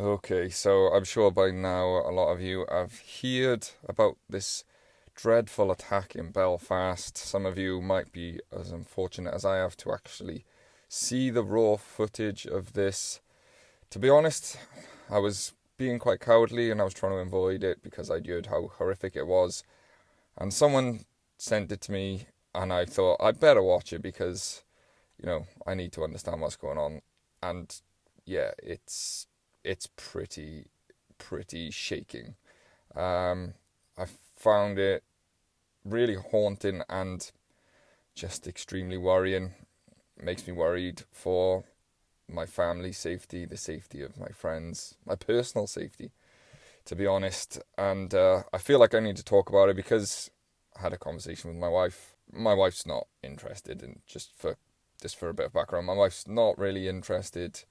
Okay, so I'm sure by now a lot of you have heard about this dreadful attack in Belfast. Some of you might be as unfortunate as I have to actually see the raw footage of this. To be honest, I was being quite cowardly and I was trying to avoid it because I'd heard how horrific it was. And someone sent it to me and I thought I'd better watch it because, I need to understand what's going on. And yeah, it's pretty shaking. I found it really haunting and just extremely worrying. It makes me worried for my family's safety, the safety of my friends, my personal safety, to be honest. And I feel like I need to talk about it because I had a conversation with my wife. My wife's not interested in just for a bit of background. My wife's not really interested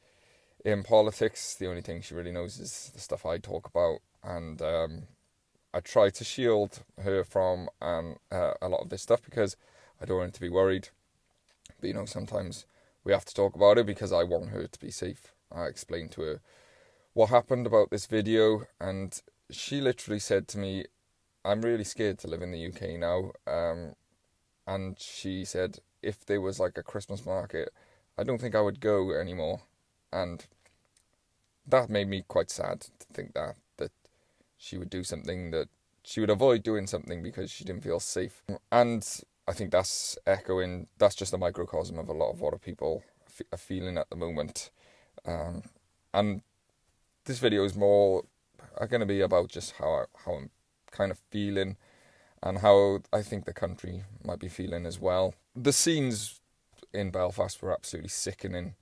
in politics. The only thing she really knows is the stuff I talk about, and I try to shield her from a lot of this stuff because I don't want her to be worried. But sometimes we have to talk about it because I want her to be safe. I explained to her what happened about this video, and she literally said to me, "I'm really scared to live in the UK now." And she said, if there was like a Christmas market, I don't think I would go anymore. And that made me quite sad to think that she would do something, that she would avoid doing something because she didn't feel safe. And I think that's just a microcosm of a lot of what people are feeling at the moment. And this video is more going to be about just how I'm kind of feeling and how I think the country might be feeling as well. The scenes in Belfast were absolutely sickening.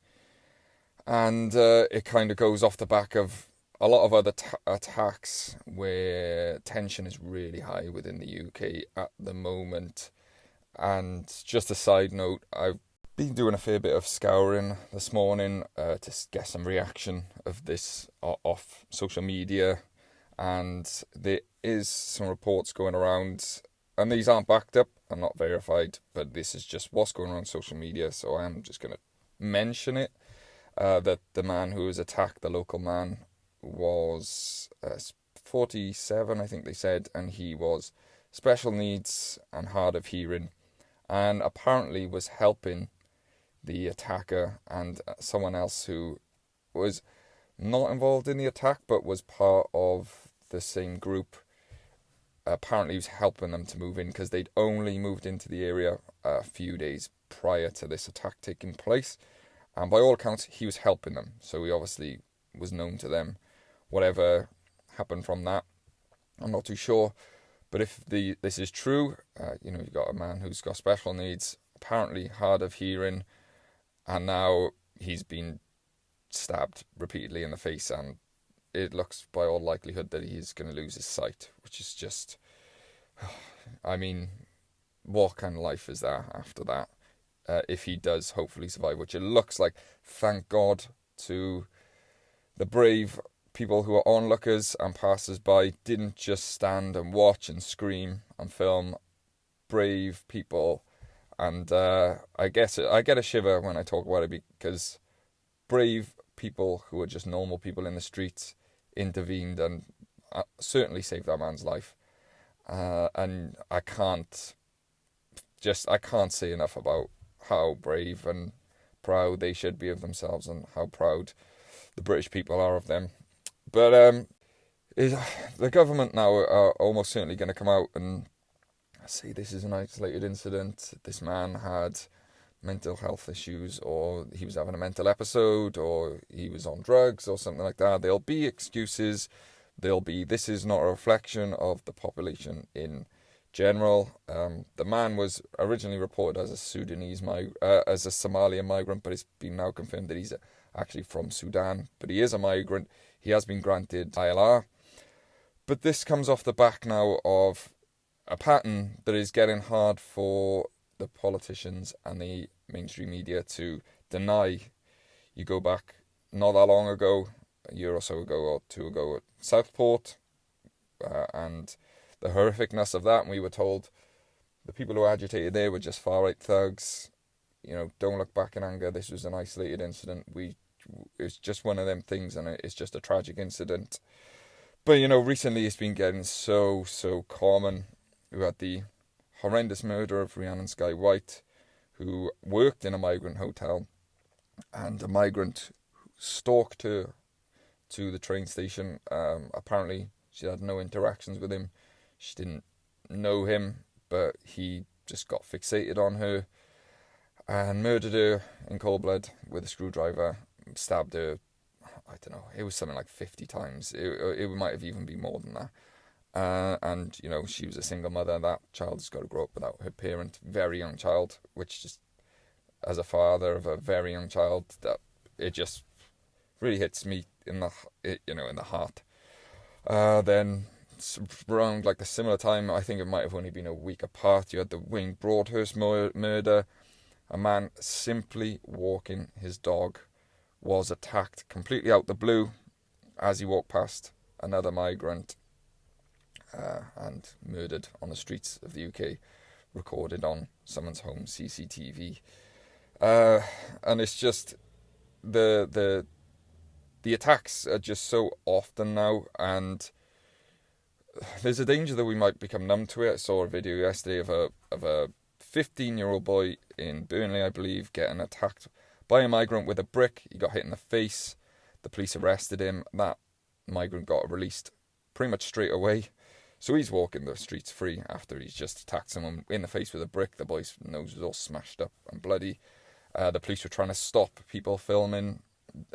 And it kind of goes off the back of a lot of other attacks where tension is really high within the UK at the moment. And just a side note, I've been doing a fair bit of scouring this morning to get some reaction of this off social media. And there is some reports going around, and these aren't backed up and not verified, but this is just what's going on social media, so I am just going to mention it. That the man who was attacked, the local man, was 47, I think they said, and he was special needs and hard of hearing, and apparently was helping the attacker and someone else who was not involved in the attack but was part of the same group. Apparently he was helping them to move in because they'd only moved into the area a few days prior to this attack taking place. And by all accounts, he was helping them. So he obviously was known to them. Whatever happened from that, I'm not too sure. But if this is true, you've got a man who's got special needs, apparently hard of hearing, and now he's been stabbed repeatedly in the face, and it looks by all likelihood that he's going to lose his sight, which is just, I mean, what kind of life is there after that? If he does hopefully survive, which it looks like. Thank God to the brave people who are onlookers and passers-by, didn't just stand and watch and scream and film. Brave people. And I get a shiver when I talk about it because brave people who are just normal people in the streets intervened and certainly saved that man's life. And I can't say enough about how brave and proud they should be of themselves and how proud the British people are of them. But the government now are almost certainly going to come out and say this is an isolated incident. This man had mental health issues, or he was having a mental episode, or he was on drugs or something like that. There'll be excuses. This is not a reflection of the population in general. The man was originally reported as a as a Somalian migrant, but it's been now confirmed that he's actually from Sudan. But he is a migrant. He has been granted ILR. But this comes off the back now of a pattern that is getting hard for the politicians and the mainstream media to deny. You go back not that long ago, a year or so ago or two ago at Southport, and the horrificness of that, and we were told the people who agitated there were just far-right thugs. Don't look back in anger. This was an isolated incident. We it's just one of them things, and it's just a tragic incident. But you know, recently it's been getting so common. We had the horrendous murder of Rhiannon Sky White, who worked in a migrant hotel, and a migrant stalked her to the train station. Apparently, she had no interactions with him. She didn't know him, but he just got fixated on her and murdered her in cold blood with a screwdriver, stabbed her, I don't know, it was something like 50 times. It might have even been more than that. And, you know, she was a single mother. That child has got to grow up without her parent, very young child, which just, as a father of a very young child, that it just really hits me in the heart. Then around like the similar time, I think it might have only been a week apart, you had the Wayne Broadhurst murder. A man simply walking his dog was attacked completely out the blue as he walked past another migrant, and murdered on the streets of the UK, recorded on someone's home CCTV. And it's just the attacks are just so often now, and there's a danger that we might become numb to it. I saw a video yesterday of a 15-year-old boy in Burnley, I believe, getting attacked by a migrant with a brick. He got hit in the face. The police arrested him. That migrant got released pretty much straight away. So he's walking the streets free after he's just attacked someone in the face with a brick. The boy's nose was all smashed up and bloody. The police were trying to stop people filming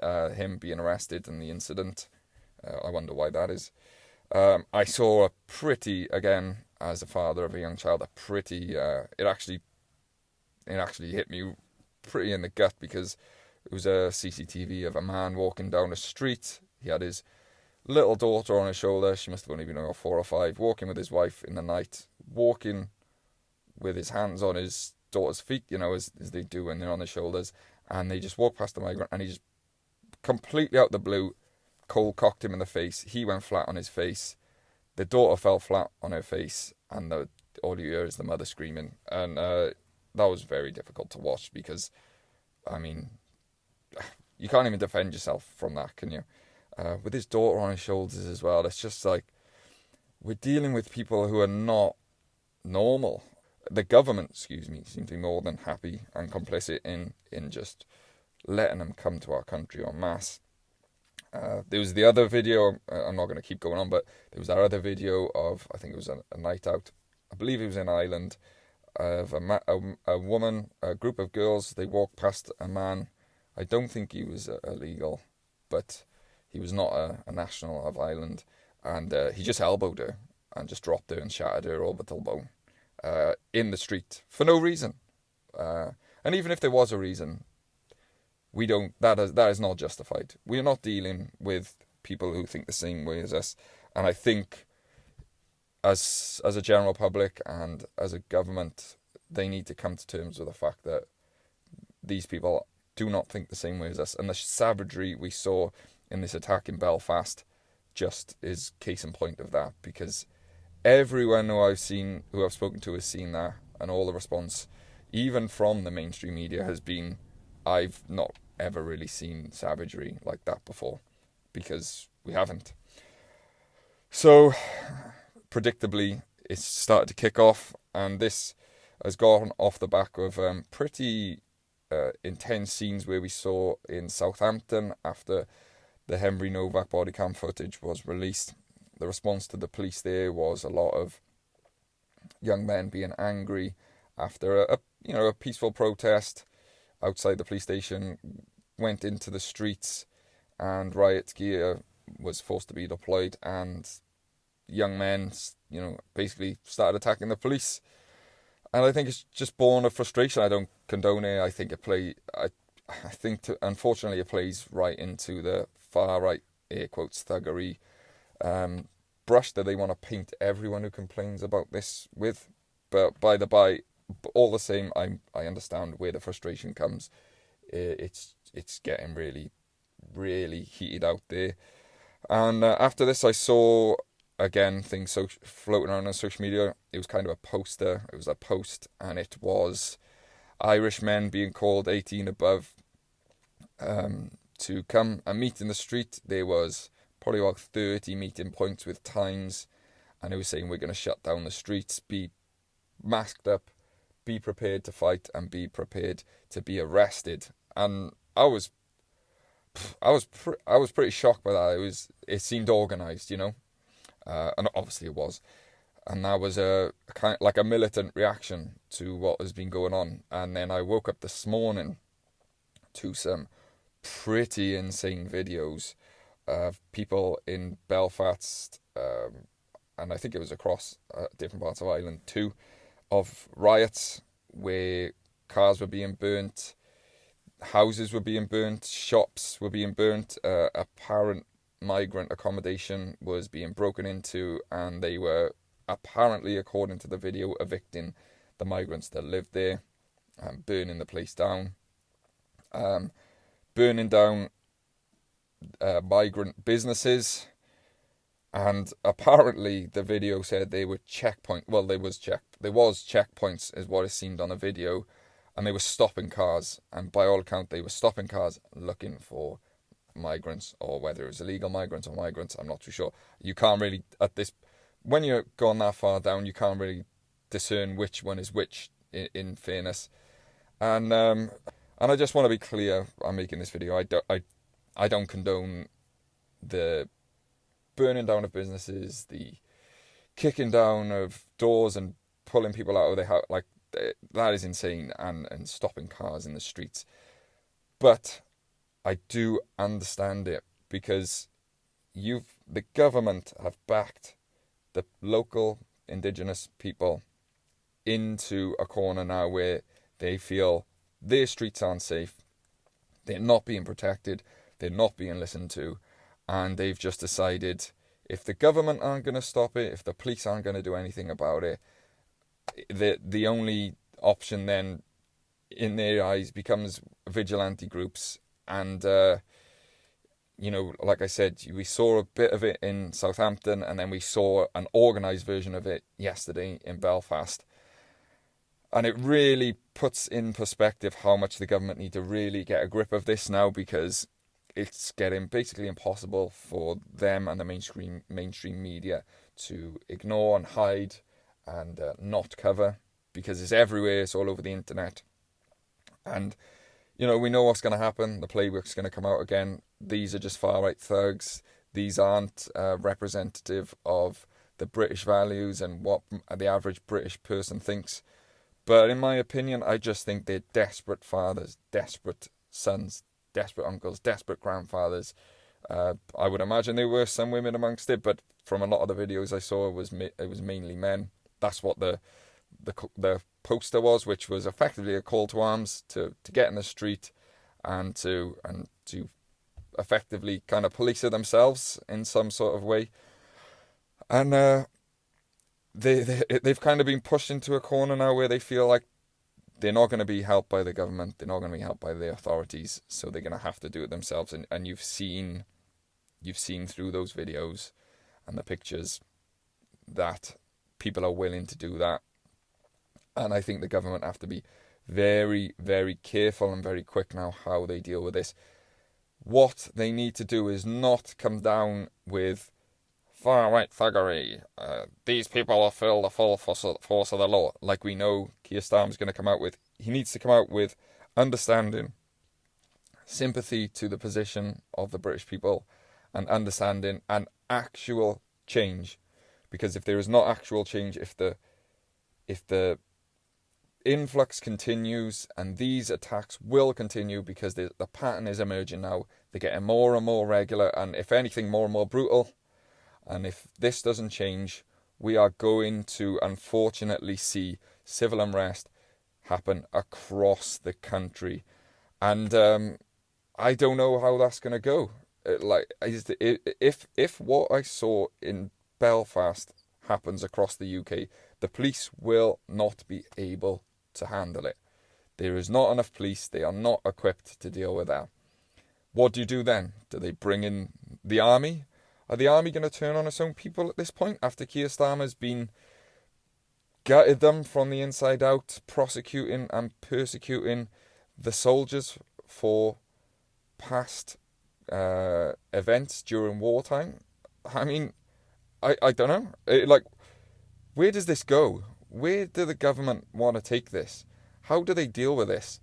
him being arrested in the incident. I wonder why that is. I saw a pretty, again, as a father of a young child, it actually hit me pretty in the gut, because it was a CCTV of a man walking down the street. He had his little daughter on his shoulder. She must have only been about 4 or 5, walking with his wife in the night, walking with his hands on his daughter's feet, you know, as they do when they're on their shoulders. And they just walked past the migrant, and he just completely out the blue cold cocked him in the face. He went flat on his face. The daughter fell flat on her face, and all you hear is the mother screaming. And that was very difficult to watch, because, I mean, you can't even defend yourself from that, can you? With his daughter on his shoulders as well, it's just like, we're dealing with people who are not normal. The government, seems to be more than happy and complicit in just letting them come to our country en masse. There was the other video, I'm not going to keep going on, but there was that other video of, I think it was a night out, I believe it was in Ireland, of a woman, a group of girls. They walked past a man. I don't think he was illegal, but he was not a national of Ireland, and he just elbowed her and just dropped her and shattered her orbital bone in the street for no reason. And even if there was a reason, that is not justified. We're not dealing with people who think the same way as us. And I think as a general public and as a government, they need to come to terms with the fact that these people do not think the same way as us. And the savagery we saw in this attack in Belfast just is case in point of that, because everyone who I've spoken to has seen that, and all the response, even from the mainstream media, has been, I've not ever really seen savagery like that before, because we haven't. So, predictably, it's started to kick off, and this has gone off the back of pretty intense scenes where we saw in Southampton after the Henry Novak body cam footage was released. The response to the police there was a lot of young men being angry after a peaceful protest outside the police station went into the streets, and riot gear was forced to be deployed, and young men, basically started attacking the police. And I think it's just born of frustration. I don't condone it. I think unfortunately it plays right into the far right, air quotes, thuggery brush that they want to paint everyone who complains about this with. But by the by, all the same, I understand where the frustration comes. It's getting really, really heated out there. And after this, I saw, again, things floating around on social media. It was kind of a poster. It was a post, and it was Irish men being called 18 above to come and meet in the street. There was probably about 30 meeting points with times, and it was saying we're going to shut down the streets, be masked up, be prepared to fight, and be prepared to be arrested. And I was pretty shocked by that. It seemed organised, and obviously it was. And that was a kind of like a militant reaction to what has been going on. And then I woke up this morning to some pretty insane videos of people in Belfast, and I think it was across different parts of Ireland too, of riots where cars were being burnt, houses were being burnt, shops were being burnt, apparent migrant accommodation was being broken into, and they were apparently, according to the video, evicting the migrants that lived there and burning the place down. Burning down migrant businesses, and apparently the video said they were there was checkpoints is what it seemed on the video, and they were stopping cars, and by all account they were stopping cars looking for migrants, or whether it was illegal migrants or migrants, I'm not too sure. You can't really, when you're gone that far down, you can't really discern which one is which, in fairness. And I just want to be clear, I'm making this video, I don't condone the burning down of businesses, the kicking down of doors and pulling people out of their house. Like, that is insane, and stopping cars in the streets. But I do understand it, because the government have backed the local indigenous people into a corner now where they feel their streets aren't safe, they're not being protected, they're not being listened to, and they've just decided if the government aren't going to stop it, if the police aren't going to do anything about it, the only option then, in their eyes, becomes vigilante groups. And, like I said, we saw a bit of it in Southampton, and then we saw an organised version of it yesterday in Belfast. And it really puts in perspective how much the government need to really get a grip of this now, because it's getting basically impossible for them and the mainstream media to ignore and hide and not cover, because it's everywhere, it's all over the internet. And, we know what's going to happen. The playbook's going to come out again. These are just far-right thugs. These aren't representative of the British values and what the average British person thinks. But in my opinion, I just think they're desperate fathers, desperate sons, desperate uncles, desperate grandfathers. I would imagine there were some women amongst it, but from a lot of the videos I saw, it was mainly men. That's what the poster was, which was effectively a call to arms to get in the street and to effectively kind of police it themselves in some sort of way. And they've kind of been pushed into a corner now where they feel like they're not going to be helped by the government, they're not going to be helped by the authorities, so they're going to have to do it themselves. And you've seen through those videos and the pictures that people are willing to do that. And I think the government have to be very, very careful and very quick now how they deal with this. What they need to do is not come down with far-right thuggery. These people will feel the full force of the law. Like we know Keir Starmer's going to come out with. He needs to come out with understanding, sympathy to the position of the British people, and understanding and actual change. Because if there is not actual change, if the influx continues, and these attacks will continue because the pattern is emerging now, they're getting more and more regular, and if anything, more and more brutal. And if this doesn't change, we are going to unfortunately see civil unrest happen across the country. And I don't know how that's going to go. If what I saw in Belfast happens across the UK, the police will not be able to handle it. There is not enough police. They are not equipped to deal with that. What do you do then? Do they bring in the army? Are the army going to turn on its own people at this point, after Keir Starmer's been gutted them from the inside out, prosecuting and persecuting the soldiers for past events during wartime. I mean, I don't know. Like, where does this go? Where do the government want to take this? How do they deal with this?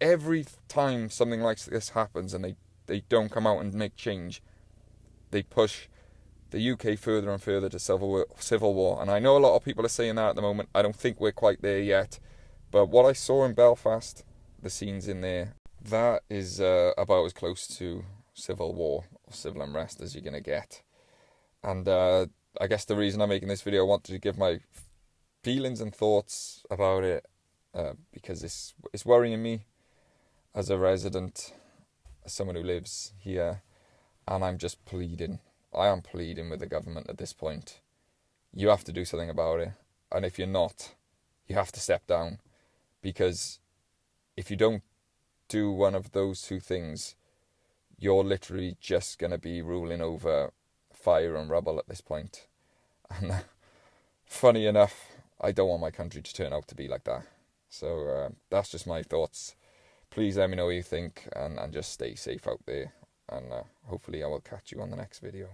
Every time something like this happens and they don't come out and make change, they push the UK further and further to civil war. And I know a lot of people are saying that at the moment. I don't think we're quite there yet. But what I saw in Belfast, the scenes in there, that is about as close to civil war or civil unrest as you're going to get. And I guess the reason I'm making this video, I wanted to give my feelings and thoughts about it because it's worrying me as a resident, as someone who lives here, and I'm just pleading. I am pleading with the government at this point. You have to do something about it, and if you're not, you have to step down, because if you don't do one of those two things, you're literally just going to be ruling over fire and rubble at this point. And funny enough, I don't want my country to turn out to be like that. So that's just my thoughts. Please let me know what you think, and just stay safe out there. And hopefully I will catch you on the next video.